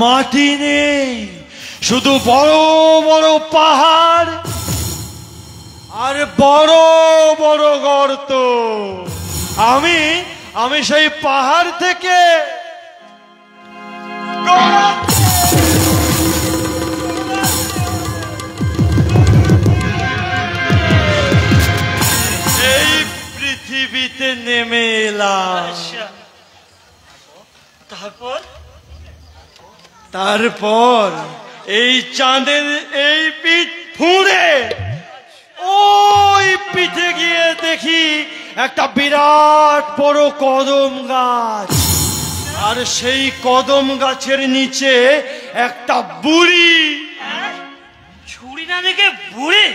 মাটি নেই, শুধু বড় বড় পাহাড় আর বড় বড় গর্ত। আমি আমি সেই পাহাড় থেকে এই পৃথিবীতে নেমে এলাম। তারপর এই চাঁদের এই পিঠ ফুঁড়ে ওই পিঠে গিয়ে দেখি একটা বিরাট বড় কদম গাছ, আর সেই কদম গাছের নিচে একটা বুড়ি। ছুরি না দেখে বুড়ি?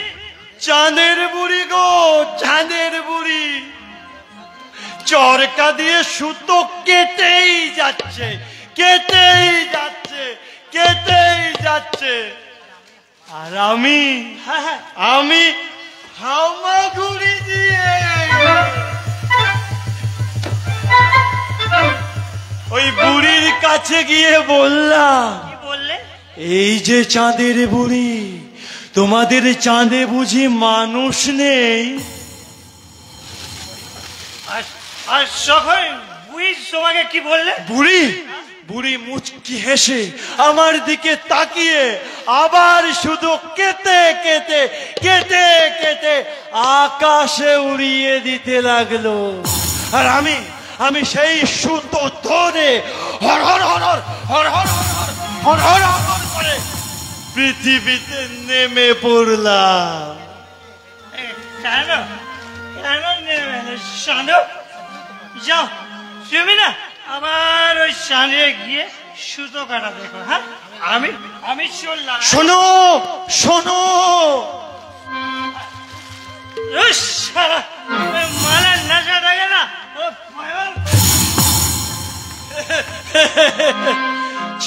চাঁদের বুড়ি গো, চাঁদের বুড়ি। চরকা দিয়ে সুতো কেটেই যাচ্ছে, কেটেই যাচ্ছে, কেটেই যাচ্ছে। আর আমি হামাগুড়ি দিয়ে ওই বুড়ির কাছে গিয়ে বললাম, কি বললে? এই যে চাঁদের বুড়ি, তোমাদের চাঁদে বুঝি মানুষ নেই? আর সখন বুড়ি তোমাকে কি বললে? বুড়ি বুড়ি মুচকি হেসে আমার দিকে তাকিয়ে আবার শুধু কেটে কেটে কেটে কেটে আকাশে উড়িয়ে দিতে লাগলো। আর আমি সেই সুতো ধরে হর হর হর হর হর হর হর হর হর করে পৃথিবীতে নেমে পড়লাম। কেন কেন নেমে সাঁদো? যাও তুমি না আবার ওই সাঁড়ে গিয়ে সুতো কাটা দেখো। হ্যাঁ, আমি চললাম। শোনো শোনো, মালার নেশা থাকে না?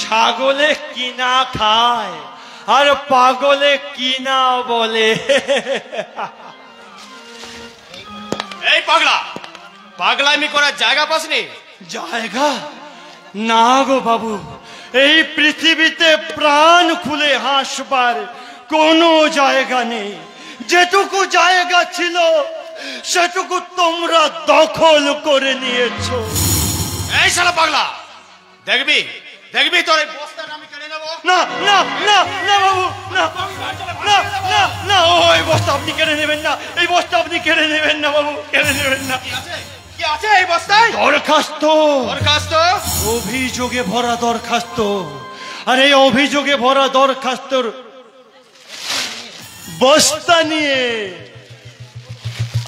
ছাগলে কিনা খায় আর পাগলে কিনা বলে। এই পাগলা, পাগলামি করার জায়গা পাসনি? জায়গা না গো বাবু, এই পৃথিবীতে প্রাণ খুলে হাসবার কোনো জায়গা নেই। যেটুকু জায়গা ছিল সেটুকু তোমরা দখল করে নিয়েছো। এই শালা পাগলা, দেখবি দেখবি তোর এই বস্তাটা আমি কেড়ে নেবো। না না না না বাবু, না না না না, ওই বস্তা আপনি কেড়ে নেবেন না, এই বস্তা আপনি কেড়ে নেবেন না বাবু, কেড়ে নেবেন না। কি আছে এই বস্তায়? দরখাস্ত, দরখাস্ত? অভিযোগে ভরা দরখাস্ত। আর এই অভিযোগে ভরা দরখাস্তর বস্তা নিয়ে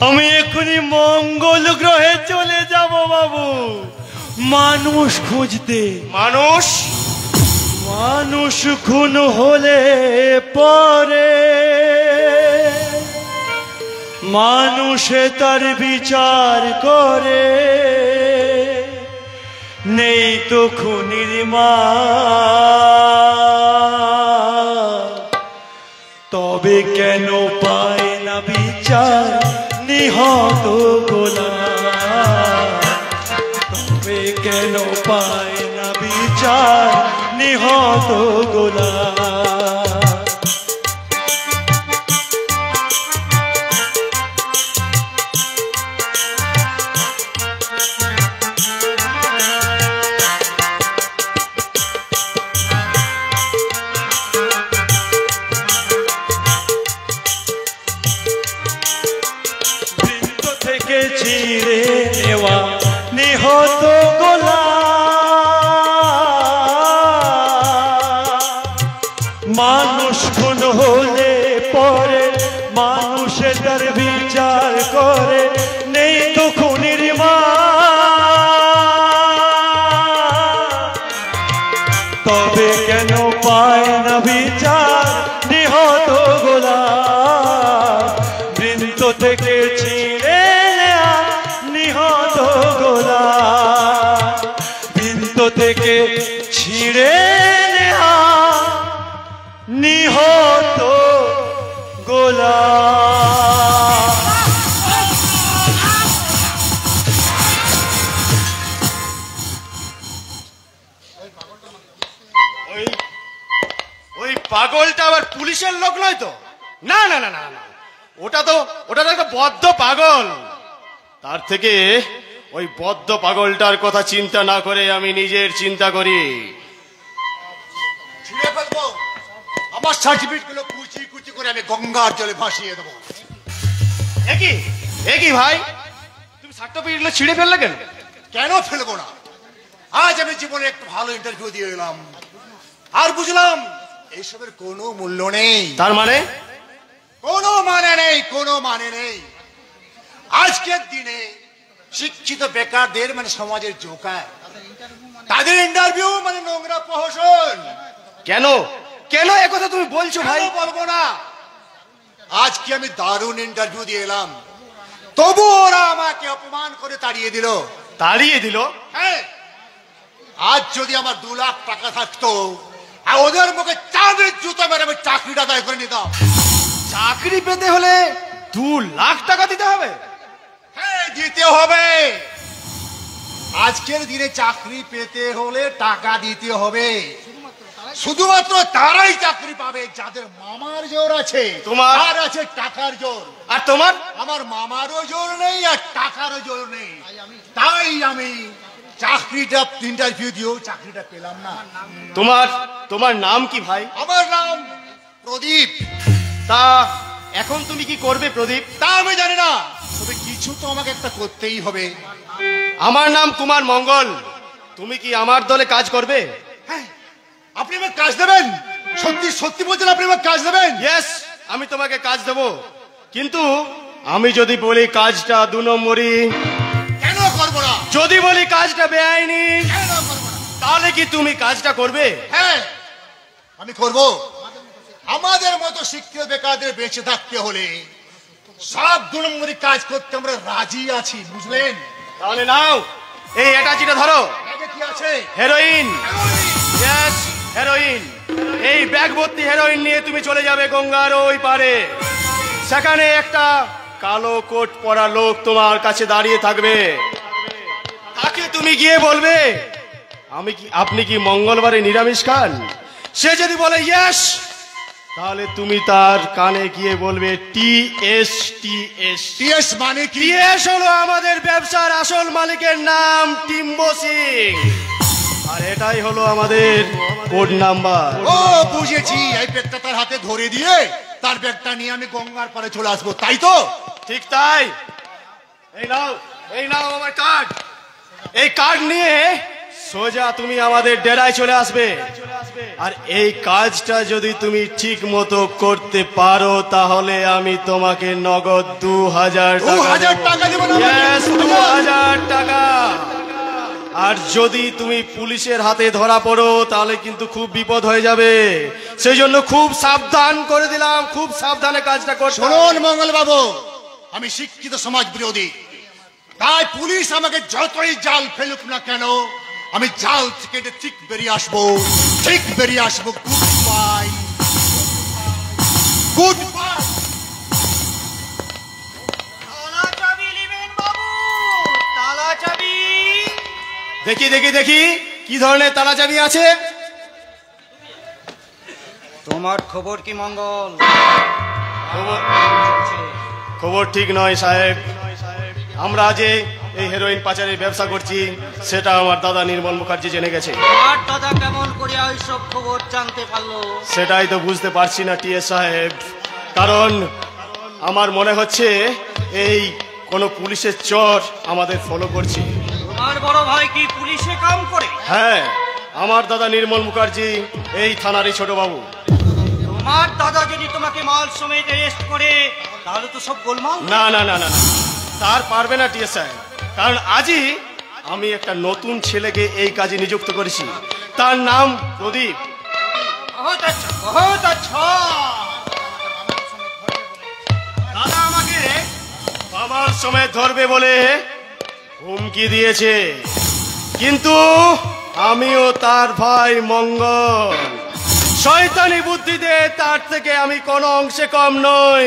আমি এখনই মঙ্গল গ্রহে চলে যাব বাবু, মানুষ খুঁজতে। মানুষ? মানুষ খুন হলে পরে মানুষে তার বিচার করে, নেই তো খুনির মা, তবে কেন পায় না বিচার নিহত গোলাম? তবে কেন পায় না বিচার নিহত গোলাম? ছিঁড়ে নেওয়া নিহত গোলাম, মানুষ খুন হলে পরে মানুষে তার বিচার করে, নেই তো খুনির মা, তবে কেন পায় না বিচার নিহত গোলাম? বৃন্দ থেকে ছিঁড়ে নিহত গোলাম, বৃন্দ থেকে ছিঁড়ে নেয়া নিহত গোলাম। ওই ওই পাগলটা আবার পুলিশের লোক নয় তো? না না না না না, ওটা তো একটা বদ্ধ পাগল। তার থেকে ওই বদ্ধ পাগলটার কথা চিন্তা না করে আমি নিজের চিন্তা করি। ছিঁড়ে ফেলবো, আমার সার্টিফিকেট গুলো কুচি কুচি করে আমি গঙ্গার জলে ভাসিয়ে দেবো। একই ভাই, তুমি সার্টিফিকেট গুলো ছিঁড়ে ফেললে কেন? কেন ফেলবো না? আজ আমি জীবনে একটু ভালো ইন্টারভিউ দিয়ে এলাম, আর বুঝলাম এইসবের কোনো মূল্য নেই। তার মানে? কোনো মানে নেই, কোনো মানে নেই। আজকের দিনে শিক্ষিত বেকারদের মানে সমাজের জোকার, তাদের ইন্টারভিউ মানে নোংরা প্রহসন। কেন কেন একথা তুমি বলছো ভাই? বলবো না। আজকে আমি দারুণ ইন্টারভিউ দিয়ে এলাম, তবু ওরা আমাকে অপমান করে তাড়িয়ে দিল। তাড়িয়ে দিল? হ্যাঁ, আজ যদি আমার 2 লাখ টাকা থাকতো, আর ওদের মুখে চাঁদের জুতো মেরে আমি চাকরিটা আদায় করে নিতাম। চাকরি পেতে হলে 2 লাখ টাকা দিতে হবে? হ্যাঁ, দিতে হবে। আজকের দিনে চাকরি পেতে হলে টাকা দিতে হবে। শুধুমাত্র তারাই চাকরি পাবে যাদের মামার জোর আছে, তোমার আর আছে টাকার জোর। আর তোমার? আমার মামারও জোর নেই আর টাকারও জোর নেই, তাই আমি চাকরিটা ইন্টারভিউ দিয়েও চাকরিটা পেলাম না। তোমার নাম কি ভাই? আমার নাম প্রদীপ। তা এখন তুমি কি করবে প্রদীপ? তা আমি জানি না, তবে কিছু তো আমাকে একটা করতেই হবে। আমার নাম কুমার মঙ্গল। তুমি কি আমার দলে কাজ করবে? হ্যাঁ, আপনি আমাকে কাজ দেবেন? সত্যি সত্যি বলছেন আপনি আমাকে কাজ দেবেন? ইয়েস, আমি তোমাকে কাজ দেব, কিন্তু আমি যদি বলি কাজটা 2 নম্বরই। কেন করবো না? যদি বলি কাজটা বেআইনি, কেন করবো না? তাহলে কি তুমি কাজটা করবে? হ্যাঁ, আমি করব। আমাদের মতো শিক্ষিত বেকারদের বেঁচে থাকতে হলে সব 2 নম্বরই কাজ করতে আমরা রাজি আছি, বুঝলেন? তাহলে নাও, এই অ্যাটাচিটা ধরো। ব্যাগে কি আছে? হেরোইন। Yes, heroin. এই ব্যাগ ভর্তি হেরোইন নিয়ে তুমি চলে যাবে গঙ্গার ওই পারে। সেখানে একটা কালো কোট পরা লোক তোমার কাছে দাঁড়িয়ে থাকবে। তাকে তুমি গিয়ে বলবে আপনি কি মঙ্গলবারে নিরামিষ খান? সে যদি বলে ইয়েস, তাহলে তুমি তার কানে গিয়ে বলবে টিএস টিএস। টিএস মানে কি? টিএস হলো আমাদের ব্যবসার আসল মালিকের নাম, টিম্বো সিং। আর এটাই হলো আমাদের কোড নাম্বার। ও বুঝেছি, এই ব্যাগটা তার হাতে ধরে দিয়ে তার ব্যাগটা নিয়ে আমি গঙ্গার পারে চলে আসবো, তাই তো? ঠিক তাই। এই নাও আমার কার্ড। এই কার্ড নিয়ে সোজা তুমি আমাদের ডেরায় চলে আসবে। আর এই কাজটা যদি তুমি ঠিক মতো করতে পারো, তাহলে আমি তোমাকে নগদ 2000 টাকা দেব। 2000 টাকা। আর যদি তুমি পুলিশের হাতে ধরা পড়ো, তাহলে কিন্তু খুব বিপদ হয়ে যাবে। সেই জন্য খুব সাবধান করে দিলাম, খুব সাবধানে কাজটা করো। শুনুন মঙ্গল বাবু, আমি শিক্ষিত সমাজ বিরোধী, তাই পুলিশ আমাকে যতই জাল ফেলুক না কেন, আমি জাল থেকে ঠিক বেরিয়ে আসবো, ঠিক বেরিয়ে আসবো। Good bye, good bye. তালা চাবি নেবেন বাবু, তালা চাবি। দেখি দেখি দেখি কি ধরনের তালা চাবি আছে। তোমার খবর কি মঙ্গল? খবর ঠিক নয় সাহেব। আমরা যে এই হেরোইন পাচারের ব্যবসা করছি, সেটা আমার দাদা নির্মল মুখার্জি জেনে গেছে। আর দাদা কেমন করে ওইসব খবর জানতে পারলো? সেটাই তো বুঝতে পারছি না টিএস সাহেব, কারণ আমার মনে হচ্ছে এই কোন পুলিশের চোর আমাদের ফলো করছে। তোমার বড় ভাই কি পুলিশে কাম করে? হ্যাঁ, আমার দাদা নির্মল মুখার্জি এই থানারই ছোট বাবু। তোমার দাদা যদি তোমাকে মাল সমেত অ্যারেস্ট করে, তাহলে তো সব গোলমাল। না না না না, তার পারবে না টিএস সাহেব, কারণ আজই আমি একটা নতুন ছেলেকে এই কাজে নিযুক্ত করেছি। তার নাম প্রদীপ। বহুত আচ্ছা, বহুত আচ্ছা। দাদা আমাকে বাবার সময় ধরবে বলে হুমকি দিয়েছে, কিন্তু আমিও তার ভাই মঙ্গল। শয়তানি বুদ্ধিতে তার থেকে আমি কোনো অংশে কম নই।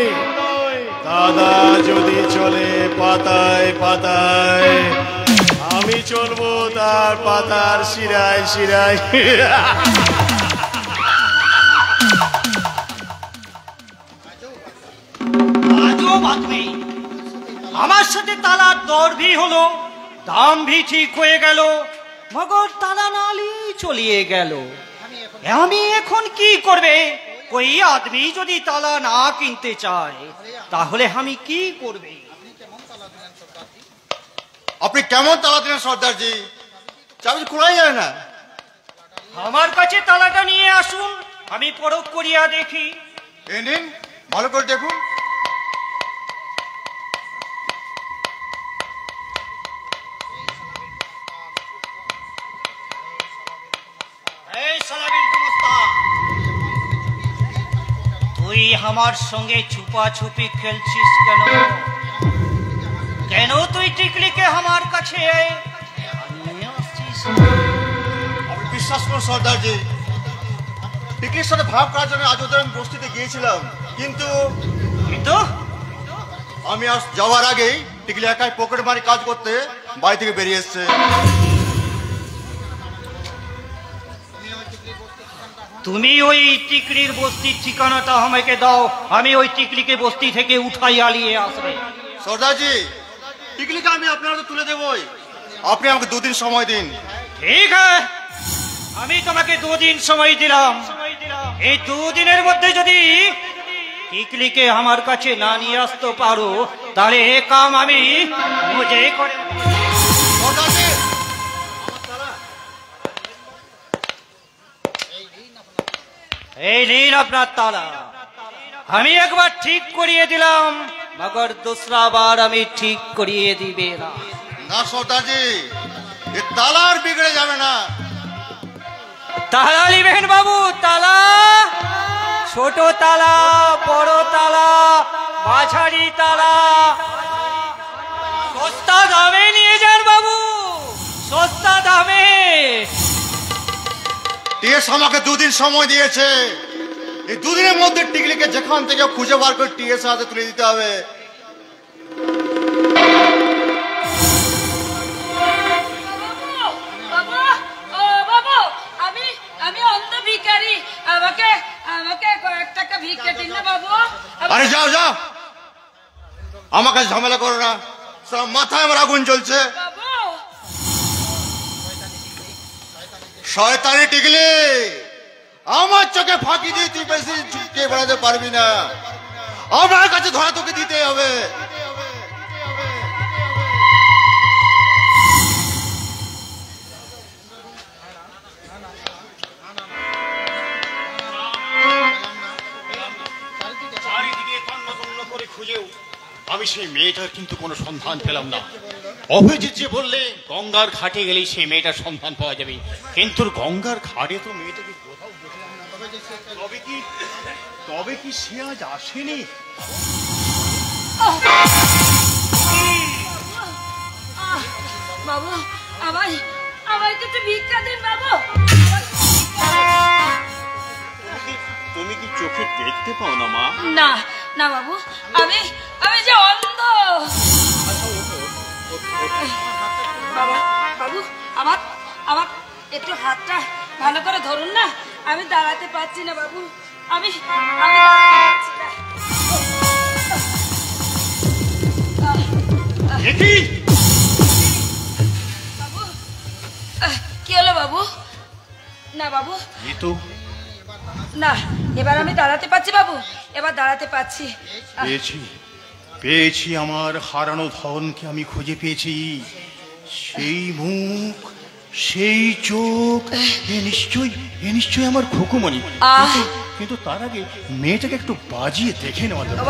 দাদা যদি চলে পাতায় পাতায়, আমি চলবো তার পাতার শিরায় শিরায়। গজব আদমি। আমার সাথে তালার দর ভি হলো, দাম ভি ঠিক হয়ে গেল, মগর তালা নালি চলিয়ে গেল। আমি এখন কি করবে? ওই আদমি যদি তালা না কিনতে চায় তাহলে আমি কি করবে? আপনি কেমন তালা দিলেন সর্দারজি? চাবি খোলাই যায় না। আমার কাছে তালাটা নিয়ে আসুন, আমি পরখ করিয়া দেখি। এই নিন, ভালো করে দেখুন। এই সালাবির গুমস্তা, তুই আমার সঙ্গে ছুপাছুপি খেলছিস কেন? কেন তুই টিকলিকে আমার কাছে নিয়ে আসছিস? আপনি বিশ্বাস করুন সর্দারজি, টিকলির সাথে ভাব করার জন্য আজ ওদের আমি বস্তিতে গিয়েছিলাম, কিন্তু কিন্তু আমি আজ যাওয়ার আগেই টিকলি একাই পকেট মারি কাজ করতে বাড়ি থেকে বেরিয়ে এসছে। তুমি ওই টিকলির বস্তির ঠিকানাটা আমাকে দাও, আমি ওই টিকলিকে বস্তি থেকে উঠাইয়া নিয়ে আসবে। সর্দারজি, টিকলিকে আমি আপনার হাতে তুলে দেবই, আপনি আমাকে 2 দিন সময় দিন। ঠিক আছে, আমি তোমাকে 2 দিন সময় দিলাম। এই 2 দিনের মধ্যে যদি টিকলিকে আমার কাছে না নিয়ে আসতে পারো তাহলে এ কাম আমি বুঝে করে। সর্দারজি, এই নিন আপনার তালা। আমি একবার ঠিক করিয়ে দিলাম, মগর दूसरा বার আমি ঠিক করিয়ে দিবে না। না সর্দারজি, এ তালা আর বিগড়ে যাবে না। তালা নিবেন বাবু, তালা, ছোট তালা, বড় তালা, মাঝারি তালা, সস্তা দামে নিয়ে যান বাবু, সস্তা দামে। টিএস আমাকে 2 দিন সময় দিয়েছে, এই 2 দিনের মধ্যে টিকলিকে যেখান থেকে খুঁজে বার করে টিএস হাতে তুলে দিতে হবে। আরে যাও যাও, আমার কাছে ঝামেলা করো না, সব মাথায় আমার আগুন জ্বলছে। শয়তানি টিকলি, আমার চোখে ফাঁকি দিয়ে তুই বেশি ঝুঁকে বেড়াতে পারবি না, আমার কাছে ধরা তোকে দিতে হবে। আমি সেই মেয়েটার কিন্তু কোনো সন্ধান পেলাম না। অভিজিৎ যে বললে গঙ্গার ঘাটে গেলেই সেই মেয়েটার সন্ধান পাওয়া যাবে, কিন্তু গঙ্গার ঘাটে তো মেয়েটাকে কোথাও দেখলাম না। তবে কি সে আজ আসেনি? বাবু, আমায় কিছু ভিক্ষা দিন বাবু। তুমি কি চোখে দেখতে পাও না মা? না না বাবু, আমি যে অন্ধ। বাবু, আমার একটু হাতটা ভালো করে ধরুন না, আমি দাঁড়াতে পারছি না বাবু, আমি বাবু। কি হলো বাবু? না বাবু, না, এবার আমি দাঁড়াতে পারছি বাবু, এবার দাঁড়াতে পারছি। পেয়েছি আমার হারানো ধনকে আমি খুঁজে পেয়েছি। সেই মুখ, সেই চোখ, এ নিশ্চয়ই আমার খুকুমণি। কিন্তু তার আগে মেয়েটাকে একটু বাজিয়ে দেখে নেওয়া দরকার।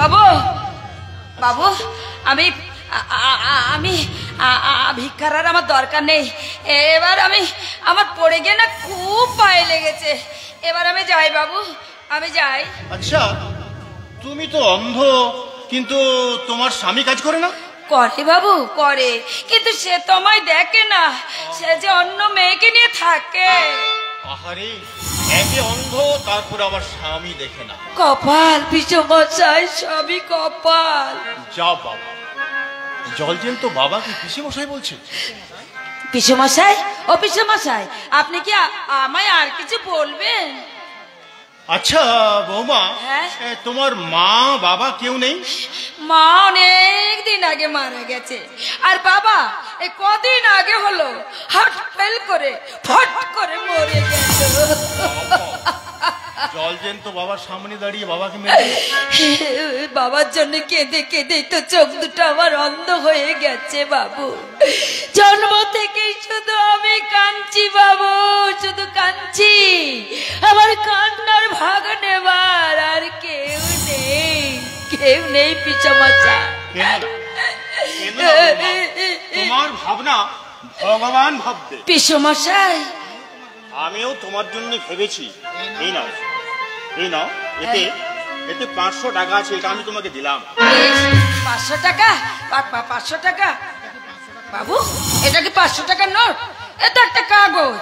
বাবু, আমি ভিক্ষার আর আমার দরকার নেই। এবার আমার পড়ে গিয়ে না খুব পায়ে লেগেছে, এবার আমি যাই বাবু, আমি যাই। আচ্ছা, তুমি তো অন্ধ, কিন্তু তোমার স্বামী কাজ করে না? করে বাবু, করে, কিন্তু সে তো আমায় দেখে না, সে যে অন্য মেয়েকে নিয়ে থাকে। আহারে, একে অন্ধ, তারপর আবার স্বামী দেখে না। কপাল পিসমশাই, স্বামী কপাল। যা বাবা, জলজেল তো বাবাকে পিসেমশাই বলছে। পিসমশাই, ও পিসমশাই, আপনি কি আমায় আর কিছু বলবেন? আচ্ছা বৌমা, হ্যাঁ? তোমার মা বাবা কেউ নেই? মা অনেক দিন আগে মারা গেছে, আর বাবা এই কদিন আগে হলো হার্ট ফেল করে ফট করে মরে গেল। জলজেন্ত বাবার সামনে দাঁড়িয়ে বাবাকে মেরে বাবার জন্য কেঁদে কেঁদে তো চোখ দুটো আমার অন্ধ হয়ে গেছে বাবু। জন্ম থেকেই শুধু আমি কাঁদছি বাবু, শুধু কাঁদছি। আমার কান্নার ভাগ নেবার আর কেউ নেই, কেউ নেই পিছামাচা। তোমার ভাবনা ভগবান ভাববে। পিছমশাই, আমিও তোমার জন্য ভেবেছি। এই নাও, এই নাও, এতে 500 টাকা আছে, এটা আমি তোমাকে দিলাম। 500 টাকা? 500 টাকা বাবু? এটা কি 500 টাকার নোট? এটা একটা কাগজ।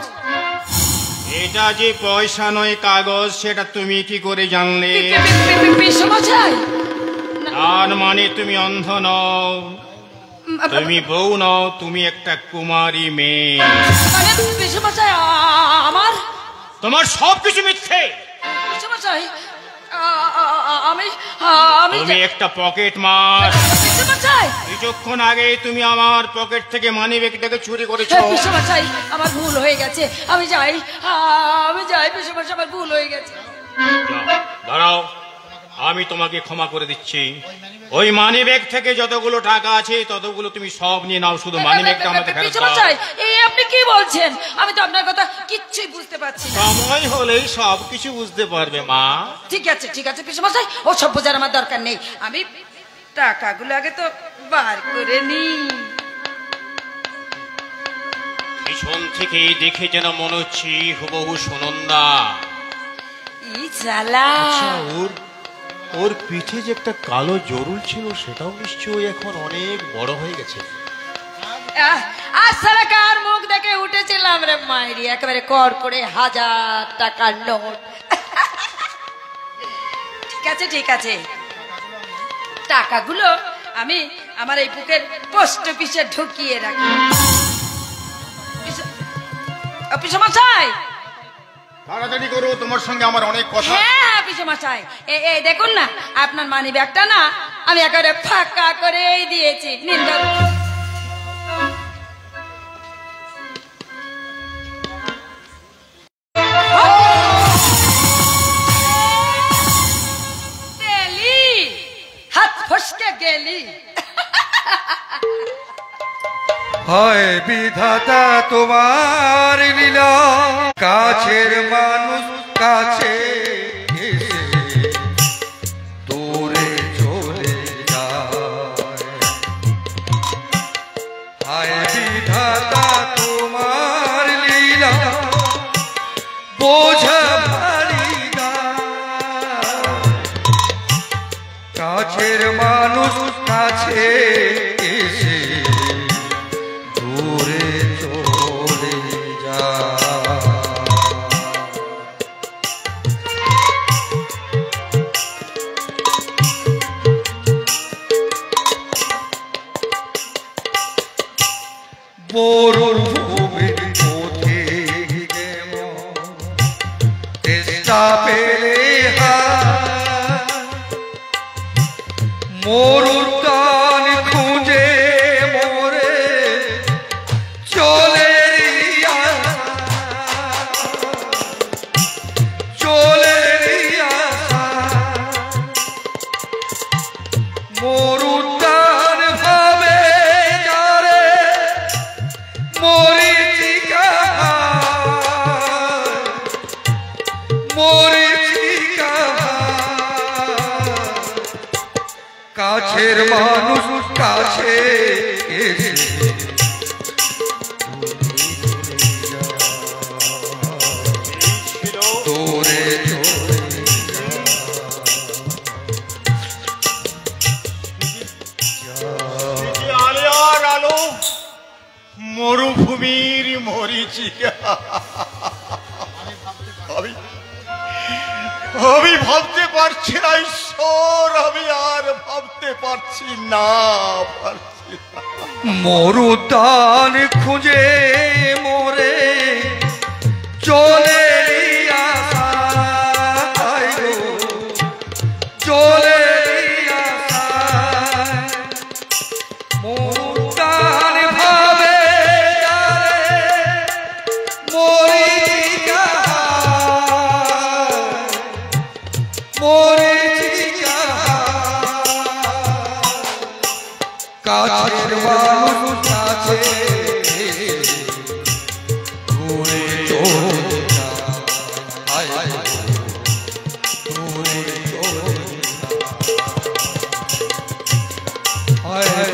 এটা যে পয়সা নয়, কাগজ, সেটা তুমি কি করে জানলে? পিছমশাই, তার মানে তুমি অন্ধ নও, তুমি বউ নও, তুমি একটা কুমারী মেয়ে। মানে পিছমশাই আমার, তোমার সবকিছু মিথ্যে। পিছমশাই আমি তুমি একটা পকেট মার। পিছমশাই, কিছুক্ষণ আগে তুমি আমার পকেট থেকে মানি ব্যাগটাকে চুরি করেছো। পিছমশাই আমার ভুল হয়ে গেছে, আমি যাই পিছমশাই, আমার ভুল হয়ে গেছে। দাঁড়াও, আমি তোমাকে ক্ষমা করে দিচ্ছি। ওই মানি ব্যাগ থেকে যতগুলো টাকা আছে ততগুলো তুমি সব নিয়ে নাও, শুধু মানি ব্যাগটা আমাকে ফেরত দাও। এই আপনি কি বলছেন? আমি তো আপনার কথা কিচ্ছুই বুঝতে পারছি না। সময় হলেই সব কিছু বুঝতে পারবে মা। ঠিক আছে পিছমশাই, ও সব বোঝার আমার দরকার নেই। আমি টাকাগুলো আগে তো বার করে নি। পিছন থেকে দেখে যেন মনে হচ্ছে হুবহু সুনন্দা। ই জ্বালা, ওর পিঠে যে একটা কালো জরুল ছিল, সেটাও নিশ্চয়ই এখন অনেক বড় হয়ে গেছে। আজ সারা কার মুখ দেখে উঠেছিলাম রে মাইরি, একেবারে কর করে 1000 টাকার নোট। ঠিক আছে, টাকাগুলো আমি আমার এই বুকের পোস্ট অফিসে ঢুকিয়ে রাখি। পিছমশাই, তাড়াতাড়ি করো, তোমার সঙ্গে আমার অনেক কথা। হ্যাঁ পিছমশাই, এই দেখুন না, আপনার মানি ব্যাগটা না আমি একেবারে ফাঁকা করে দিয়েছি। নিন্দা হাত ফসকে গেলি। হয় বিধাতা তোমার লীলা, কাছের মানুষ কাছে এসে দূরে চলে যায়। হয় বিধাতা তোমার লীলা, বোঝা ভারী দায়। কাছের মানুষ কাছে এসে দূরে চলে যায়। মরুভূমির পথে যেমন তেষ্টা পেলে মরুর টান খুঁজে মোরে চলে মরুর টান ভাবে যারে মরিচিকা কাছের মানুষ কাছে এসে দূরে আলোর আলো, মরুভূমির মরিচিকা। আমি ভাবতে পারছি না ঈশ্বর, আমি আর ভাবতে পারছি না। মরুদান খুঁজে মোরে চলে আসায়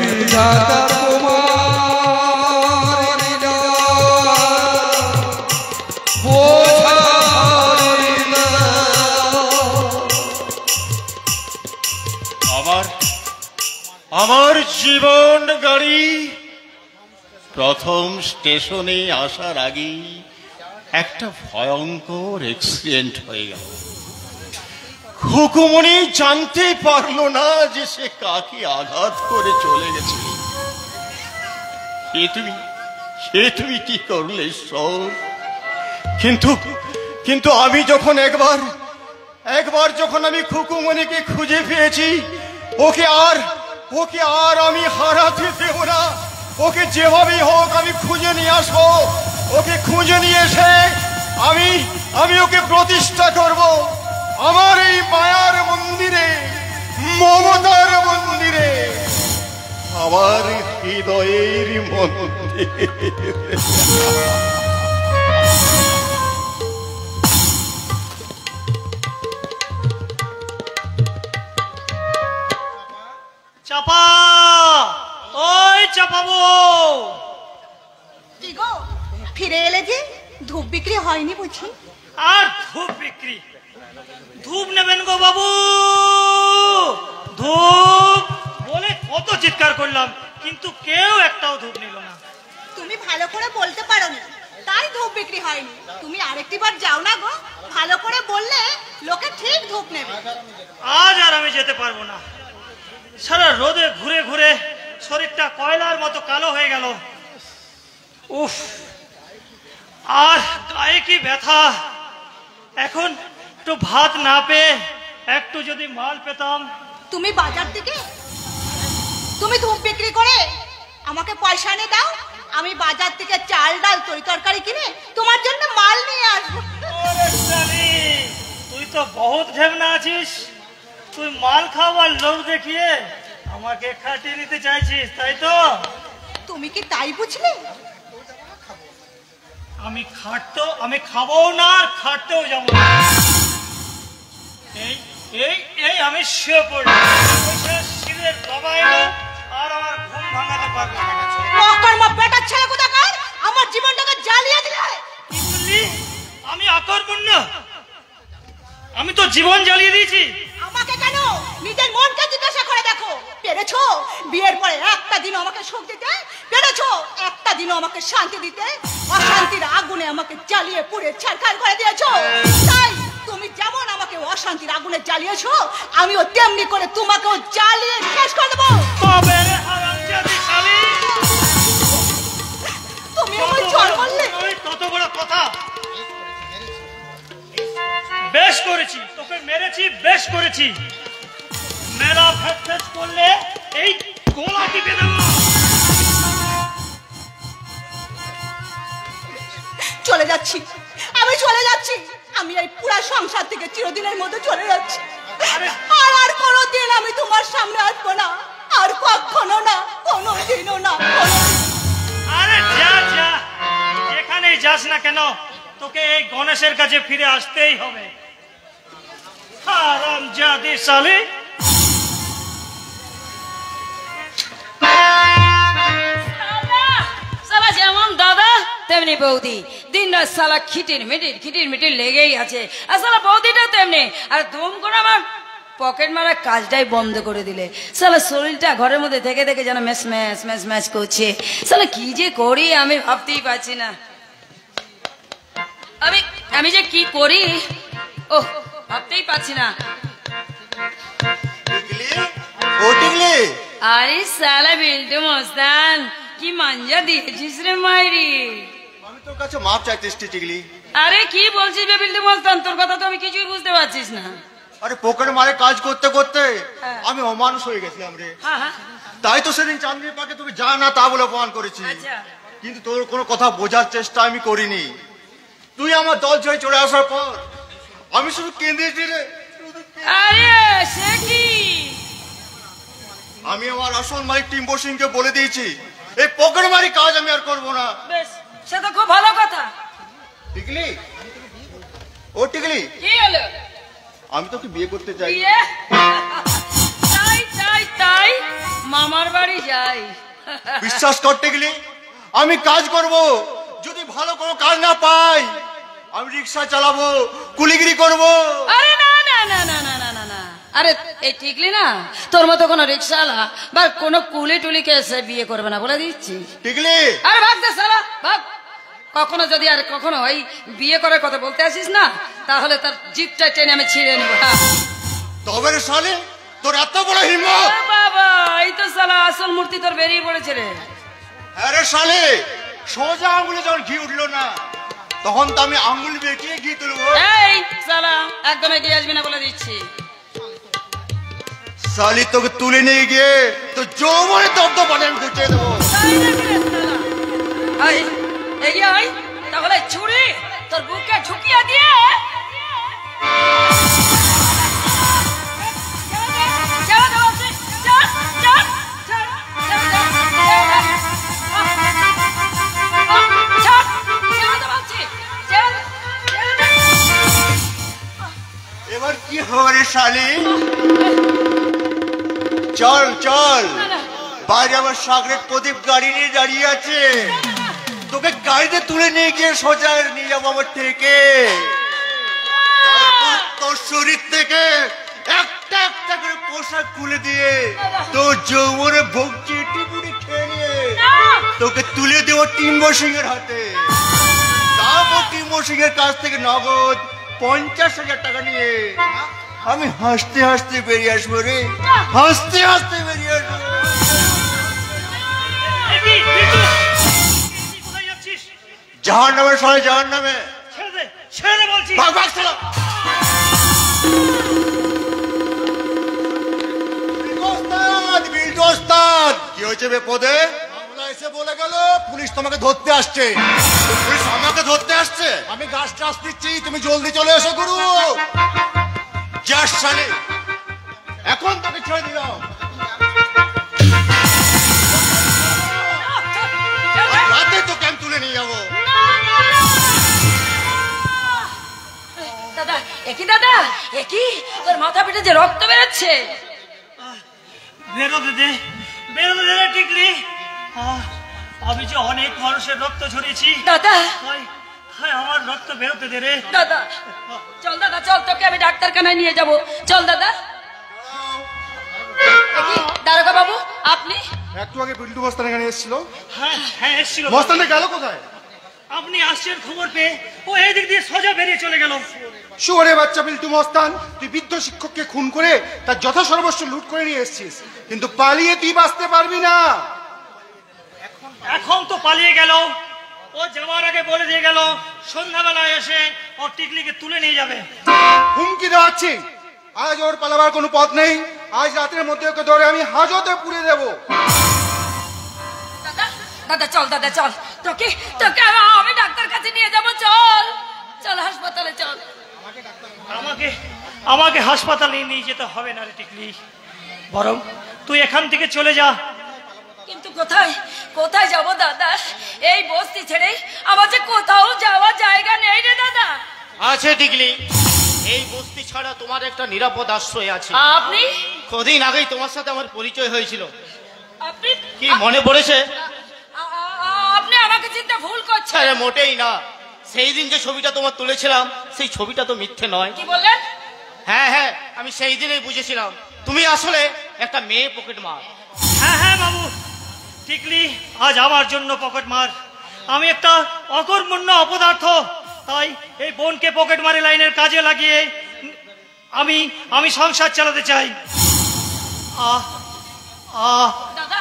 বিধাতা তোমার আমার জীবন গাড়ি প্রথম স্টেশনে আসার আগে একটা ভয়ঙ্কর অ্যাক্সিডেন্ট হয়ে গেল। খুকুমণি জানতে পারলো না যে সে কাকে আঘাত করে চলে গেছে। সে তুমি কি করলে ঈশ্বর? কিন্তু আমি যখন একবার যখন আমি খুকুমণিকে খুঁজে পেয়েছি, ওকে আর আমি হারাতে দেব না। ওকে যেভাবেই হোক আমি খুঁজে নিয়ে আসবো। ওকে খুঁজে নিয়ে এসে আমি ওকে প্রতিষ্ঠা করব আমার এই মায়ার মন্দিরে, মমতার মন্দিরে, আমার হৃদয়ের মন্দিরে। চাপা, ওই চাপাবো, কি গো ফিরে এলে যে? ধূপ বিক্রি হয়নি বুঝি? আর ধূপ বিক্রি? ধূপ নেবেন গো বাবু, ধূপ বলে কত চিৎকার করলাম, কিন্তু কেউ একটাও ধূপ নিল না। তুমি ভালো করে বলতে পারো না, তাই ধূপ বিক্রি হয়নি। তুমি আরেকটি বার যাও না গো, ভালো করে বললে লোকে ঠিক ধূপ নেবে। আজ আর আমি যেতে পারবো না। সারা রোদে ঘুরে ঘুরে শরীরটা কয়লার মতো কালো হয়ে গেল। উফ, আর গায়ে কি ব্যথা। এখন একটু ভাত না পেয়ে একটু যদি মাল পেতাম। তুমি বাজার থেকে তুমি ধূপ বিক্রি করে আমাকে পয়সা এনে দাও, আমি বাজার থেকে চাল ডাল তরি তরকারি কিনে তোমার জন্য মাল নিয়ে আসবো। তুই তো বহুত ঢেমনা আছিস। তুই মাল খাওয়ার লোক দেখিয়ে আমাকে খাটিয়ে নিতে চাইছিস, তাই তো? তুমি কি তাই বুঝলে? আমি খাবো না আর খাটতেও যাবো না। এই আমি শুয়ে পড়লাম, শিবের বাবা এলো আর আমার ঘুম ভাঙাতে পারবো না। অকর্মা বেটার ছেলে কোথাকার, আমার জীবনটাকে জ্বালিয়ে দিলে। কি বললি? আমি অকর্মণ্য? আমি তো জীবন জ্বালিয়ে দিয়েছি। আমাকে কেন? নিজের মনকে জিজ্ঞাসা করে দেখো। পেরেছো বিয়ের পরে একটা দিনও আমাকে সুখ দিতে? পেরেছো একটা দিনও আমাকে শান্তি দিতে? অশান্তির আগুনে আমাকে জ্বালিয়ে পুড়ে ছারখার করে দিয়েছো। তাই তুমি যেমন আমাকে অশান্তির আগুনে জ্বালিয়েছো, আমিও তেমনি করে তোমাকেও জ্বালিয়ে শেষ করে দেবো। তুমি আমার চল বললে কত বড় কথা। বেশ করেছি, তোকে মেরেছি, বেশ করেছি। মেলা ফেস করলে এই গোলা টিপে দেবো। চলে যাচ্ছি, আমি চলে যাচ্ছি। আমি এই পুরা সংসার থেকে চিরদিনের মতো চলে যাচ্ছি। আর কোনোদিন আমি তোমার সামনে আসবো না, আর কখনো না, কোনোদিনও না। আরে যা যা, যেখানেই যাস না কেন তোকে এই গণেশের কাছে ফিরে আসতেই হবে। হারামজাদি শালি। সালা যেমন দাদা তেমনি বৌদি, দিন রাত সালা খিটির মিটির লেগেই আছে। আর সালা বৌদিটা তেমনি। আর ধুম করে আমার পকেট মারা কাজটাই বন্ধ করে দিলে। সালা শরীরটা ঘরের মধ্যে থেকে থেকে যেন ম্যাচ করছে। সালা কি যে করি আমি ভাবতেই পারছি না। আমি যে কি করি ও ভাবতেই পারছি না। আরে সালা বিল্টু মস্তান, কি মাঞ্জা দিয়েছিস রে মাইরি। আমি তোর কাছে মাপ চাইতেছি টিকলি। আরে কি বলছিস বে বিল্টু মস্তান, তোর কথা তো আমি কিছুই বুঝতে পারছিস না। আরে পকেট মারে কাজ করতে করতে আমি অমানুষ হয়ে গেছিলাম রে। তাই তো সেদিন চাঁদনি পাকে তোকে যা না তা বলে অপমান করেছি। কিন্তু তোর কোনো কথা বোঝার চেষ্টা আমি করিনি। তুই আমার দল ছেড়ে চলে আসার পর আমি শুধু কেঁদেছি রে। আরে সে কি? আমি আমার আসল মালিক টিম্বো সিংকে বলে দিয়েছি এই পকেট মারি কাজ আমি আর করবো না। বেশ, সে তো খুব ভালো কথা। দেখলি ও টিকলি, কি হলো? আমি তোকে বিয়ে করতে চাই। বিয়ে? তাই তাই তাই, মামার বাড়ি যাই। বিশ্বাস কর টিকলি, আমি কাজ করব, যদি ভালো কোনো কাজ না পাই আমি রিক্সা চালাবো, কুলিগিরি করব। আরে না না না না না না না না, আরে এই ঠিকলি না, তোর মতো কোনো রিক্সাওয়ালা বা কোনো কুলি টুলিকে এসে বিয়ে করবে না, বলে দিচ্ছি। টিকলি, আরে ভাগ দে সালা, ভাগ। কখনো যদি আর কখনো ওই বিয়ে করার কথা বলতে আসিস না, তাহলে তার জিপটা টেনে আমি ছিঁড়ে নেব। তবে রে শালে, তোর এত বড় হিম্মত! বাবা, এই তো সালা আসল মূর্তি তোর বেরিয়ে পড়েছে রে। আরে শালে, সোজা আঙ্গুলে যখন ঘি উঠলো না, তখন তো আমি আঙ্গুল বেঁকিয়ে ঘি তুলবো। এই সালা, একদম এগিয়ে আসবি না, বলে দিচ্ছি। শালি, তোকে তুলে নিয়ে গিয়ে তো যৌবনে দবদবানে আমি ঢুকিয়ে দেবো। আয়, এগিয়ে আয়, তাহলে ছুরি তোর বুকে ঢুকিয়ে দিয়ে এবার কি হবে রে শালি? চল চল, বাইরে আমার সাগরের প্রদীপ গাড়ি নিয়ে দাঁড়িয়ে আছে, তোকে গাড়িতে তুলে নিয়ে গিয়ে সোজা নিয়ে যাবো আমার থেকে। তারপর তোর শরীর থেকে একটা একটা করে পোশাক খুলে দিয়ে তোর যৌবনে ভোগ চিটি পুটি খেয়ে নিয়ে তোকে তুলে দেবো টিম্বর সিং এর হাতে। তারপর টিম্বর সিং এর কাছ থেকে নগদ 50,000 টাকা নিয়ে আমি হাসতে হাসতে বেরিয়ে আসবো রে, হাসতে হাসতে বেরিয়ে আসবো। জাহান নামে সবাই, জাহান নামে। ভাগ ভাগ চলো। বিল্টু ওস্তাদ, কি হয়েছে বেপদে? মামলা এসে বলে গেল পুলিশ তোমাকে ধরতে আসছে। পুলিশ আমাকে ধরতে আসছে? আমি গাছ টাছ দিচ্ছি, তুমি জলদি চলে এসো গুরু। যাস শালি, এখন তোকে ছেড়ে দিলাম, রাতে তোকে আমি তুলে নিয়ে যাবো। দাদা, একই দাদা, একই তোর মাথা পিঠে যে রক্ত বেরোচ্ছে। বেরোতে দে, বেরোতে দে রে টিকলি। আমি যে অনেক মানুষের রক্ত ঝরিয়েছি দাদা, আমার রক্ত বেরোতে দে রে। দাদা চল, দাদা চল, তোকে আমি ডাক্তারখানায় নিয়ে যাব, চল দাদা। দারোগা বাবু, আপনি? একটু আগে বিল্টু মস্তান এখানে এসেছিল। হ্যাঁ এসেছিল। মস্তানটা গেল কোথায়? আপনি আসছেন খবর পেয়ে ও এই দিক দিয়ে সোজা বেরিয়ে চলে গেল। শুয়োরে বাচ্চা বিল্টু মস্তান, তুই বৃদ্ধ শিক্ষককে খুন করে তার যথা সর্বস্ব লুট করে নিয়ে এসেছিস, কিন্তু পালিয়ে তুই বাঁচতে পারবি না। এখন তো পালিয়ে গেল, ও যাওয়ার আগে বলে দিয়ে গেল সন্ধ্যাবেলায় এসে ও টিকলিকে তুলে নিয়ে যাবে। হুমকি দেওয়াচ্ছি, আজ ওর পালাবার কোনো পথ নেই, আজ রাতের মধ্যে ওকে ধরে আমি হাজতে পুড়ে দেবো। দাদা, দাদা চল, দাদা চল, তোকে তোকে আমি ডাক্তার কাছে নিয়ে যাব, চল চল হাসপাতালে চল। আমাকে হাসপাতালে নিয়ে যেতে হবে না রে টিকলি, বরং তুই এখান থেকে চলে যা। কিন্তু কোথায় কোথায় যাব দাদা? এই বস্তি ছেড়ে আমার যে কোথাও যাওয়ার জায়গা নেই রে দাদা। আছে টিকলি, এই বস্তি ছাড়া তোমার একটা নিরাপদ আশ্রয় আছে। আপনি? কদিন আগেই তোমার সাথে আমার পরিচয় হয়েছিল, আপনি কি মনে পড়েছে? আপনি আমাকে চিন্তা ভুল করছেন। আরে মোটেই না, সেই দিন যে ছবিটা তোমার তুলেছিলাম সেই ছবিটা তো মিথ্যে নয়। কি বললেন? হ্যাঁ হ্যাঁ, আমি সেই দিনেই বুঝেছিলাম তুমি আসলে একটা মেয়ে পকেট মার। হ্যাঁ বাবু, টিকলি আজ আমার জন্য পকেট মার। আমি একটা অকর্মণ্য অপদার্থ, তাই এই বোনকে পকেট মারি লাইনের কাজে লাগিয়ে আমি সংসার চালাতে চাই। দাদা,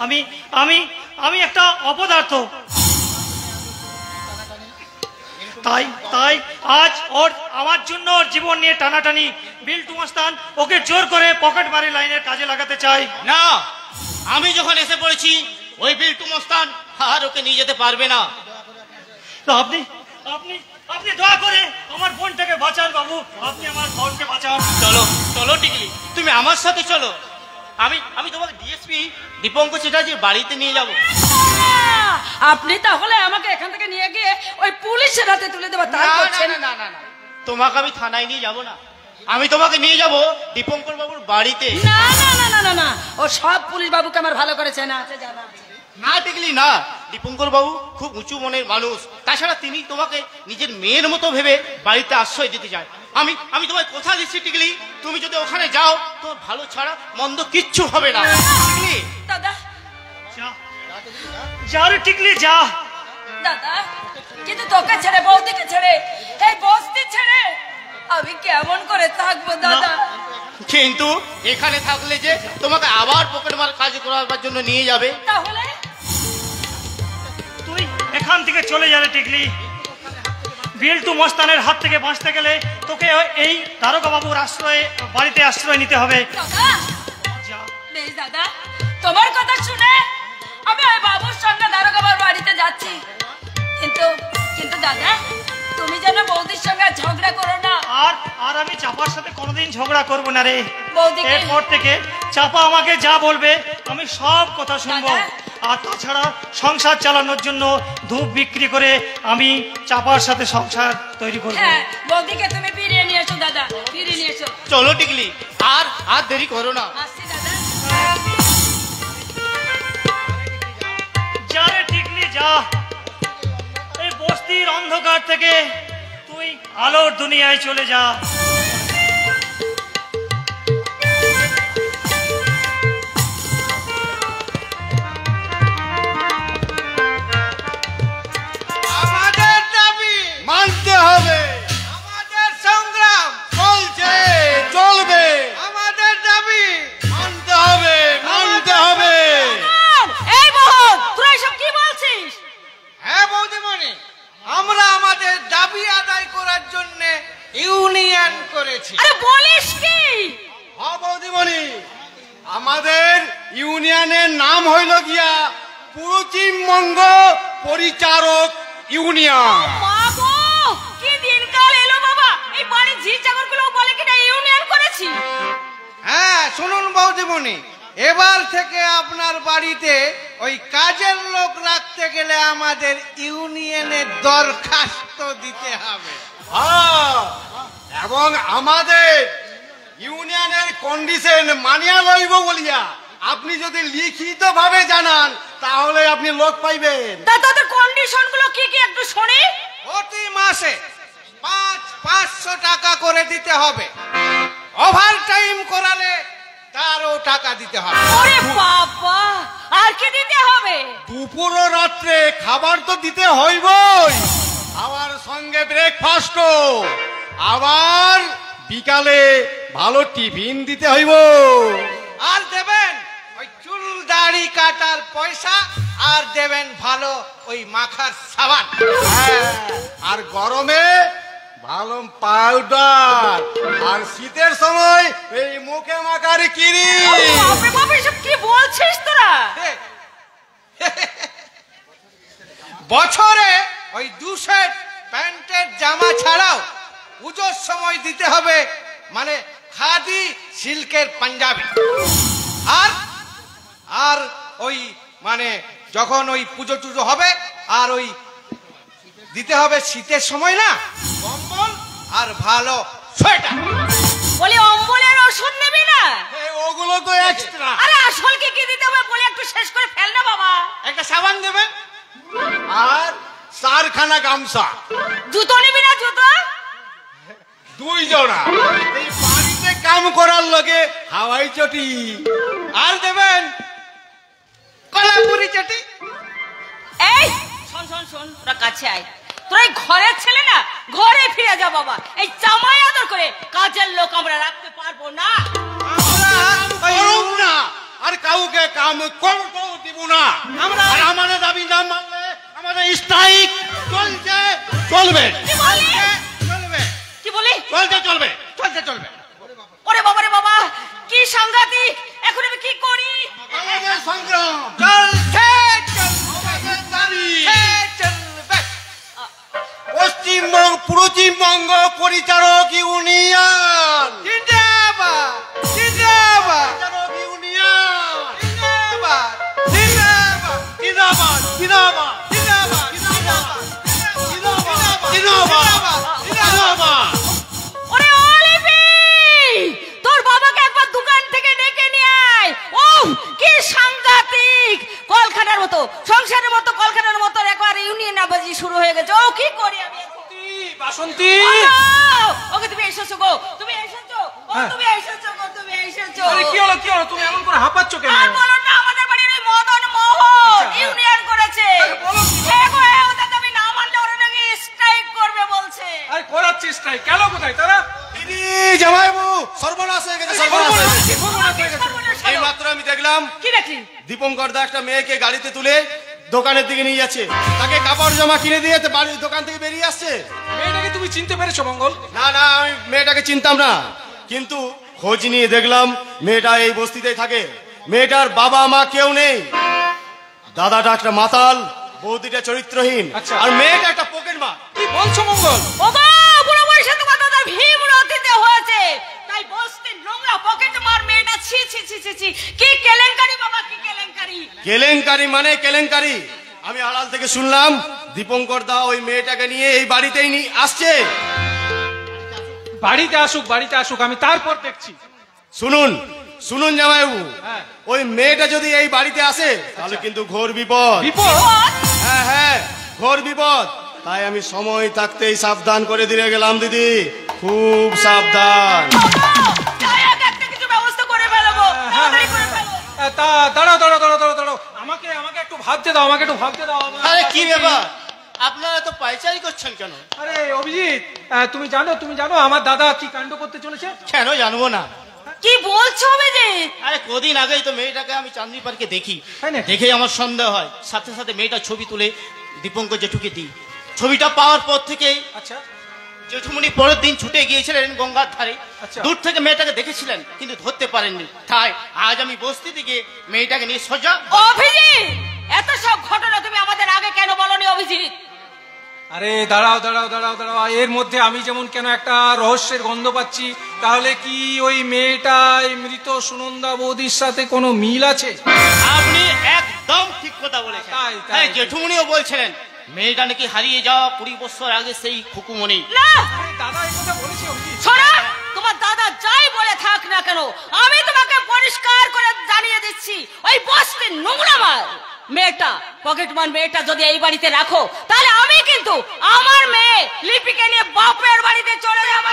আমি আমি আমি একটা অপদার্থ, তাই তাই আজ ওর আমার জন্য ওর জীবন নিয়ে টানাটানি। বিল্টু মস্তান ওকে জোর করে পকেট মারি লাইনের কাজে লাগাতে চাই। না, আমি যখন এসে পড়েছি ওই বিল্টু মস্তান আর ওকে নিয়ে যেতে পারবে না। তো আপনি আপনি আপনি দয়া করে আমার বোনটাকে বাঁচান বাবু, আপনি আমার বোনকে বাঁচান। চলো চলো টিকলি, তুমি আমার সাথে চলো, আমি তোমাকে ডিএসপি দীপঙ্কর চ্যাটার্জির বাড়িতে নিয়ে যাব। আপনি তাহলে আমাকে এখান থেকে নিয়ে গিয়ে ওই পুলিশের হাতে তুলে দেওয়া তাই করছেন? না না না, তোমাকে আমি থানায় নিয়ে যাব না, আমি তোমাকে নিয়ে যাব দীপঙ্কর বাবুর বাড়িতে। না না না না না না, ও সব পুলিশ বাবুকে আমার ভালো করে চেনা আছে, জানা আছে। না টিকলি না, দীপঙ্কর বাবু খুব উঁচু মনের মানুষ, তাছাড়া তিনি তোমাকে নিজের মেয়ের মতো ভেবে বাড়িতে আশ্রয় দিতে চায়। আমি তোমায় কথা দিচ্ছি টিকলি, তুমি যদি ওখানে যাও তোমার ভালো ছাড়া মন্দ কিচ্ছু হবে না। টিকলি দাদা, যা রে টিকলি যা। দাদা কিন্তু তোকে ছেড়ে, বৌদিকে ছেড়ে, এই বস্তি ছেড়ে আমি কেমন করে থাকবো দাদা? কিন্তু এখানে থাকলে যে তোমাকে আবার পকেট মার কাজ করার জন্য নিয়ে যাবে। তাহলে তুই এখান থেকে চলে যাবে টিকলি। বিল্টু মস্তানের হাত থেকে বাঁচতে গেলে তোকে এই দারোগা বাবুর বাড়িতে আশ্রয় নিতে হবে। দাদা বেশ দাদা, তোমার কথা শুনে আমি ওই বাবুর সঙ্গে দারোগা বাবুর বাড়িতে যাচ্ছি। কিন্তু দাদা তুমি যেন বৌদির সঙ্গে ঝগড়া করো না। আর আমি চাপার সাথে কোনোদিন ঝগড়া করবো না রে। বৌদিকে এরপর থেকে চাপা আমাকে যা বলবে আমি সব কথা শুনবো। আর তাছাড়া সংসার চালানোর জন্য ধূপ বিক্রি করে আমি চাপার সাথে সংসার তৈরি করবো। হ্যাঁ, বৌদিকে তুমি ফিরিয়ে নিয়ে এসো দাদা, ফিরিয়ে নিয়ে এসো। চলো টিকলি, আর দেরি করো না। আসছি দাদা। যা রে টিকলি যা, এই বস্তির অন্ধকার থেকে তুই আলোর দুনিয়ায় চলে যা। আমাদের দাবি মানতে হবে, আমাদের সংগ্রাম চলছে চলবে, আমাদের দাবি মানতে হবে মানতে হবে। এই মোহন, তোরা এসব কি বলছিস? হ্যাঁ বৌদিমণি, আমরা আমাদের দাবি আদায় করার জন্য ইউনিয়ন করেছি। আরে বলিস কি? হ্যাঁ বৌদিমণি, আমাদের ইউনিয়নের নাম হইল গিয়া পশ্চিমবঙ্গ পরিচারক ইউনিয়ন। মা গো, কি দিনকাল এলো বাবা! এই বাড়ির ঝি চাকরগুলো বলে কিনা ইউনিয়ন করেছি। হ্যাঁ শুনুন বৌদিমণি, এবার থেকে আপনার বাড়িতে ওই কাজের লোক রাখতে গেলে আমাদের ইউনিয়নের দরখাস্ত দিতে হবে। হ্যাঁ, এবং আমাদের ইউনিয়নের কন্ডিশন মানিয়া লইব বলিয়া আপনি যদি লিখিত ভাবে জানান তাহলে আপনি লোক পাইবেন। তা তোদের কন্ডিশন গুলো কি কি একটু শুনি। প্রতি মাসে 500 টাকা করে দিতে হবে, ওভার টাইম করালে তারও টাকা দিতে হবে। ওরে বাবা, আর কি দিতে হবে? দুপুর ও রাত্রে খাবার তো দিতে হইবই, আবার সঙ্গে ব্রেকফাস্ট, আবার বিকালে ভালো টিফিন দিতে হইব। আর দেবেন ওই চুল দাড়ি কাটার পয়সা, আর দেবেন ভালো ওই মাখার সাবান। হ্যাঁ, আর গরমে ভালো পাউডার, আর শীতের সময় এই মুখে মাখার ক্রিম। বাপরে বাপ, এসব কি বলছিস তোরা? বছরে ওই 2 সেট প্যান্টের জামা ছাড়াও পুজোর সময় দিতে হবে মানে খাদি সিল্কের পাঞ্জাবি। আর ওই মানে যখন ওই পুজো টুজো হবে আর ওই দিতে হবে শীতের সময় না কম্বল আর ভালো সোয়েটার। বলি অম্বলের ওষুধ নেবি না? ওগুলো তো এক্সট্রা। আরে আসল কি কি দিতে হবে বলে একটু শেষ করে ফেল না বাবা। একটা সাবান দেবেন, আর 4খানা গামছা। জুতো নিবি না? জুতো 2 জোড়া। এই বাড়িতে কাম করার লগে হাওয়াই চটি। আর দেবেন কলাপুরি চটি। এই শোন শোন শোন, তোরা কাছে আয়। তোরা এই ঘরের ছেলে না, ঘরে ফিরে যা বাবা। এই জামাই আদর করে কাজের লোক আমরা রাখতে পারবো না। করুক না, আর কাউকে কাম করতেও দিব না। আর আমাদের দাবি না মানলে আমাদের স্ট্রাইক চলছে চলবে। কি বলি? চলবে কি বলি? চলছে চলবে। চলতে চলবে। ওরে বাবা রে বাবা, কি সাংঘাতিক! এখন আমি কি করি? আমাদের সংগ্রাম চলছে আমাদের দাবি। চলবে। পশ্চিমবঙ্গ পরিচারক ইউনিয়ন। জিন্দাবাদ জিন্দাবাদ পরিচারক ইউনিয়ন। জিন্দাবাদ জিন্দাবাদ জিন্দাবাদ জিন্দাবাদ জিন্দাবাদ জিন্দাবাদ জিন্দাবাদ জিন্দাবাদ। হ্যাঁ। তুমি এসেছো গো, তুমি এসেছো। আরে কি হলো কি হলো, তুমি এমন করে হাঁপাচ্ছ কেন? আর বলো না, আমাদের বাড়ির ওই মদন মোহন আচ্ছা, ইউনিয়ন করেছে। আরে বলো কি? এগো ওটা তুমি না মানলে ওরা নাকি স্ট্রাইক করবে বলছে। আরে করাচ্ছি স্ট্রাইক, গেল কোথায় তারা? দিদি জামাইবাবু সর্বনাশ হয়ে গেছে, সর্বনাশ হয়ে গেছে। সর্বনাশ হয়ে গেছে। এই মাত্র আমি দেখলাম কি দেখলি? দীপঙ্কর দা একটা মেয়েকে গাড়িতে তুলে দোকানের দিকে নিয়ে যাচ্ছে, তাকে কাপড় জামা কিনে দিয়ে তো বাড়ির দোকান থেকে বেরিয়ে আসছে। মেয়েটাকে তুমি চিনতে পেরেছো মঙ্গল? না না, আমি মেয়েটাকে চিনতাম না, কিন্তু খোঁজ নিয়ে দেখলাম মেয়েটা এই বস্তিতেই থাকে। মেয়েটার বাবা মা কেউ নেই, দাদাটা একটা মাতাল, বৌদিটা চরিত্রহীন, আচ্ছা। আর মেয়েটা একটা পকেট মা। কি বলছো মঙ্গল? ওগো বুড়ো বয়সে তোমার দাদার ভীমরতিতে হয়েছে, তাই বস্তির নোংরা পকেট মার মেয়েটা ছি ছি ছি ছি ছি, কি কেলেঙ্কারি বাবা, কি কেলেঙ্কারি। কেলেঙ্কারি মানে কেলেঙ্কারি। আমি আড়াল থেকে শুনলাম দীপঙ্কর দা ওই মেয়েটাকে নিয়ে এই বাড়িতেই আসছে। বাড়িতে আসুক, বাড়িতে আসুক, আমি তারপর দেখছি। শুনুন শুনুন জামাইবাবু, হ্যাঁ। ওই মেয়েটা যদি এই বাড়িতে আসে তাহলে কিন্তু ঘোর বিপদ। বিপদ? হ্যাঁ হ্যাঁ, ঘোর বিপদ। তাই আমি সময় থাকতেই সাবধান করে দিয়ে গেলাম দিদি, খুব সাবধান। তাই আগে একটা কিছু ব্যবস্থা করে ফেলবো, তাড়াতাড়ি করে ফেলো। তা দাঁড়াও দাঁড়াও দাঁড়াও দাঁড়াও দাঁড়াও, আমাকে আমাকে একটু ভাবতে দাও, আমাকে একটু ভাবতে দাও। আরে কি ব্যাপার, আপনারা তো পাইচারি করছেন কেন? আরে অভিজিৎ, তুমি জানো আমার দাদা কি কাণ্ড করতে চলেছে? কেন জানবো না? কি বলছো অভিজিৎ? আরে কদিন আগেই তো মেয়েটাকে আমি চাঁদনি পার্কে দেখি, তাই নাকি? দেখেই আমার সন্দেহ হয়। সাথে সাথে মেয়েটার ছবি তুলে দীপঙ্কর জেঠুকে দিই। ছবিটা পাওয়ার পর থেকেই আচ্ছা জেঠুমনি পরের দিন ছুটে গিয়েছিলেন গঙ্গার ধারে। আচ্ছা। দূর থেকে মেয়েটাকে দেখেছিলেন কিন্তু ধরতে পারেননি। তাই আজ আমি বস্তিতে গিয়ে মেয়েটাকে নিয়ে সোজা। অভিজিৎ, এত সব ঘটনা তুমি আমাদের আগে কেন বলনি অভিজিৎ? আরে দাঁড়াও দাঁড়াও দাঁড়াও দাঁড়াও, এর মধ্যে আমি যেমন কেন একটা রহস্যের গন্ধ পাচ্ছি। তাহলে কি ওই মেয়েটা এই মৃত সুনন্দা বৌদির সাথে কোনো মিল আছে? আপনি একদম ঠিক কথা বলেছেন। তাই, তাই। হ্যাঁ, জেঠুমনিও বলছিলেন মেয়েটা নাকি হারিয়ে যাওয়া 20 বছর আগে সেই খুকুমনি। না, আরে দাদা এই কথা বলেছে অভিজিৎ। শোনো, তোমার দাদা যাই বলে থাক না কেন, আমি তোমাকে পরিষ্কার করে জানিয়ে দিচ্ছি, ওই বস্তির নোংরা মাল মেয়েটা, পকেটমান মেয়েটা যদি এই বাড়িতে রাখো, তাহলে আমি কিন্তু আমার মেয়ে লিপিকে নিয়ে বাপের বাড়িতে চলে যাবো।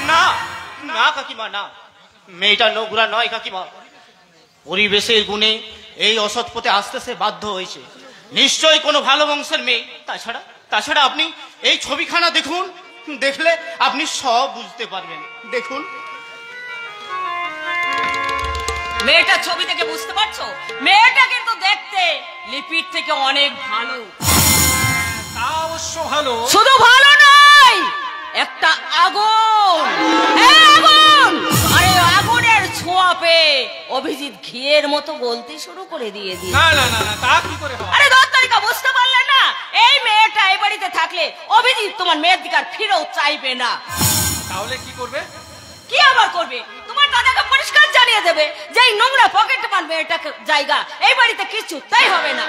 না না কাকিমা, না, মেয়েটা নোংরা নয় কাকিমা। পরিবেশের গুণে এই অসৎ পথে আসতে সে বাধ্য হয়েছে, নিশ্চয়ই কোনো ভালো বংশের মেয়ে। তাছাড়া আপনি এই ছবিখানা দেখুন, দেখলে আপনি সব বুঝতে পারবেন। দেখুন মেয়েটা ছবি থেকে বুঝতে পারছো, মেয়েটা কিন্তু দেখতে লিপির থেকে অনেক ভালো। তা অবশ্য ভালো। শুধু ভালো নয়, একটা আগুন, আগুন, আরে আগুনের ছোঁয়া পেয়ে অভিজিৎ ঘিয়ের মতো বলতে শুরু করে দিয়ে দিয়ে। না না না না, তা কি করে হয়? আরে দত্তরিকা বুঝতে পারলে না? এই মেয়েটা এই বাড়িতে থাকলে অভিজিৎ তোমার মেয়ের দিকে আর ফিরেও চাইবে না। তাহলে কি করবে? কি আবার করবে? তোমার দাদাকে পরিষ্কার জানিয়ে দেবে যে এই নোংরা পকেট মার মেয়েটাকে জায়গা এই বাড়িতে কিছু তাই হবে না।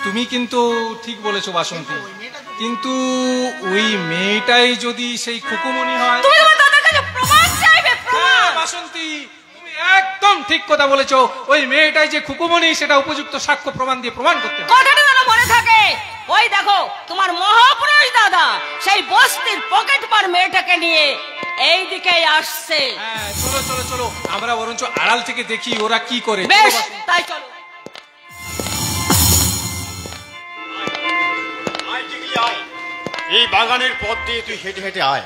তুমি কিন্তু ঠিক বলেছো বাসন্তী, কিন্তু ওই মেয়েটাই যদি সেই খুকুমনি হয়। তুমি তোমার দাদার কাছে প্রমাণ চাইবে, প্রমাণ। হ্যাঁ বাসন্তী, তুমি একদম ঠিক কথা বলেছো। ওই মেয়েটাই যে খুকুমনি সেটা উপযুক্ত সাক্ষ্য প্রমাণ দিয়ে প্রমাণ করতে হবে। কথাটা যেন মনে থাকে। ওই দেখো তোমার মহাপুরুষ দাদা সেই বস্তির পকেট মার মেয়েটাকে নিয়ে এই দিকেই আসছে। হ্যাঁ চলো চলো চলো, আমরা বরঞ্চ আড়াল থেকে দেখি ওরা কি করে। বেশ, তাই চলো। এই বাগানের পথ দিয়ে তুই হেঁটে হেঁটে আয়।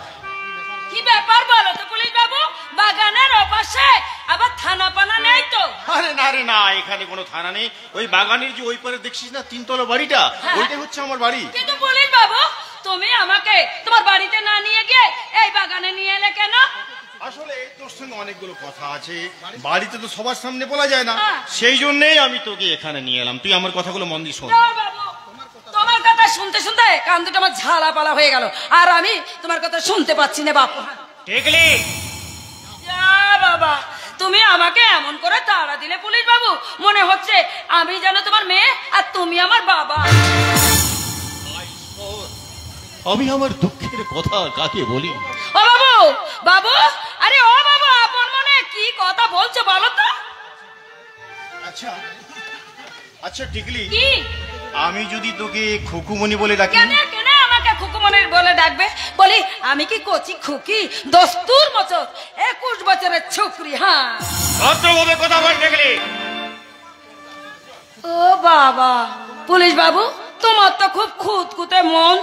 কি ব্যাপার বলো তো পুলিশ বাবু? বাগানের ওপাশে আবার থানা পানা নেই তো? আরে না রে না, এখানে কোনো থানা নেই। ওই বাগানের যে ওই পারে দেখছিস না তিনতলা বাড়িটা, হ্যাঁ। ওইটাই হচ্ছে আমার বাড়ি। কিন্তু পুলিশ বাবু, তুমি আমাকে তোমার বাড়িতে না নিয়ে গিয়ে এই বাগানে নিয়ে এলে কেন? আসলে তোর সঙ্গে অনেকগুলো কথা আছে, বাড়িতে তো সবার সামনে বলা যায় না, হ্যাঁ। সেই জন্যই আমি তোকে এখানে নিয়ে এলাম। তুই আমার কথাগুলো মন দিয়ে শোন। না বাবু, তোমার কথা শুনতে শুনতে কান দুটো আমার ঝালা পালা হয়ে গেল, আর আমি তোমার কথা শুনতে পাচ্ছি না বাপু। দেখলি যা বাবা, তুমি আমাকে এমন করে তাড়া দিলে পুলিশ বাবু, মনে হচ্ছে আমি যেন তোমার মেয়ে আর তুমি আমার বাবা। আমি আমার দুঃখের কথা কাকে বলি? ও বাবু, বাবু, আরে ও বাবু, আপন মনে কি কথা বলছো বলো তো? আচ্ছা আচ্ছা টিকলি, কি? আমি যদি তোকে খুকুমনি বলে ডাকি? কেন কেন আমাকে না খুকুমনির বলে ডাকবে? বলি আমি কি কচি খুকি দস্তুর মতো 21 বছরের ছোকরি? হ্যাঁ, ভদ্রভাবে কথা বল দেখলি। ও বাবা, পুলিশ বাবু তোমার তো খুব খুঁতখুঁতে মন,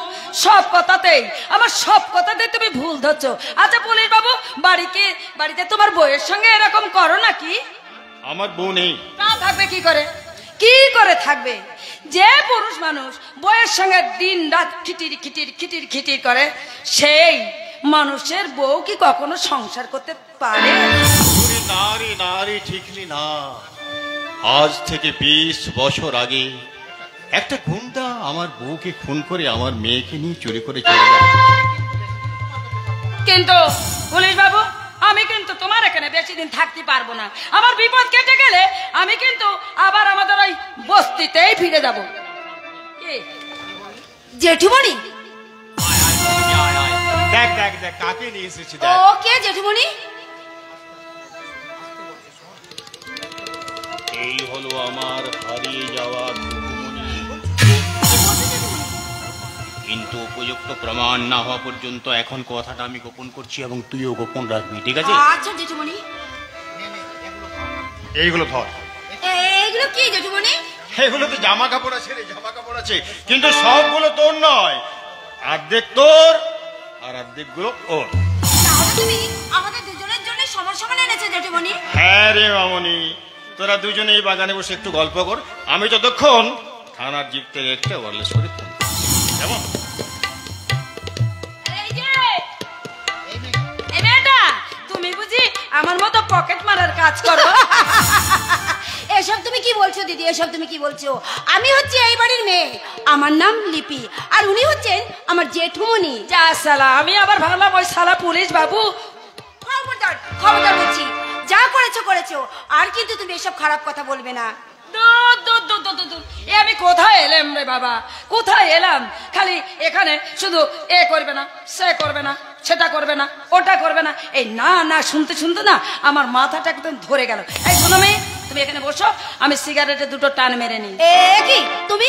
সব কথাতেই তুমি ভুল ধরছো। আচ্ছা পুলিশ বাবু, বাড়িতে তোমার বউয়ের সঙ্গে এরকম করো নাকি? আমার বউ নেই। তা থাকবে কি করে থাকবে? যে পুরুষ মানুষ বউয়ের সঙ্গে দিন রাত খিটির করে, সেই মানুষের বউ কি কখনো সংসার করতে পারে? নারী ঠিকলি না। আজ থেকে 20 বছর আগে একটা গুন্ডা আমার বউকে খুন করে আমার মেয়েকে নিয়ে চুরি করে চলে যায়। কিন্তু পুলিশ বাবু, আমি কিন্তু তোমার এখানে বেশি দিন থাকতে পারবো না। আমার বিপদ কেটে গেলে আমি কিন্তু আবার আমাদের ওই বস্তিতেই ফিরে যাব। জেঠুমণি, দেখ দেখ দেখ কাকে নিয়ে এসেছি। ও কে জেঠুমণি? এই হলো আমার হারিয়ে যাওয়া খুকুমণি। কিন্তু উপযুক্ত প্রমাণ না হওয়া পর্যন্ত এখন কথাটা আমি গোপন করছি এবং তুইও গোপন রাখবি, ঠিক আছে? আচ্ছা জেঠুমণি। এইগুলো ধর। এগুলো কি জেঠুমণি? এগুলো তো জামা কাপড় আছে রে, জামা কাপড় আছে, কিন্তু সবগুলো তোর নয়। অর্ধেক তোর আর অর্ধেক গুলো ওর। তাহলে তুমি আমাদের দুজনের জন্য সমান এনেছো জেঠুমণি? হ্যাঁ রে মামনি, তোরা দুজনে এই বাগানে বসে একটু গল্প কর, আমি যতক্ষণ থানার জিপ থেকে একটা ওয়ারলেস করে ফোন কেমন? তুমি বুঝি আমার মতো পকেট মারার কাজ করো? এসব তুমি কি বলছো দিদি? এসব তুমি কি বলছো? আমি হচ্ছে এই বাড়ির মেয়ে, আমার নাম লিপি, আর উনি হচ্ছেন আমার জেঠুমণি। যা সালা, আমি আবার ভাবলাম ওই সালা পুলিশ বাবু। খবরদার বলছি, যা করেছো, আর কিন্তু তুমি এসব খারাপ কথা বলবে না। আমি কোথায় এলাম রে বাবা, কোথায় এলাম? খালি এখানে শুধু এ করবে না, সে করবে না, সেটা করবে না, ওটা করবে না, এই না শুনতে না আমার মাথাটা একদম ধরে গেল। এই শোনো মেয়ে, তুমি এখানে বসো, আমি সিগারেটে দুটো টান মেরে নিই। কি তুমি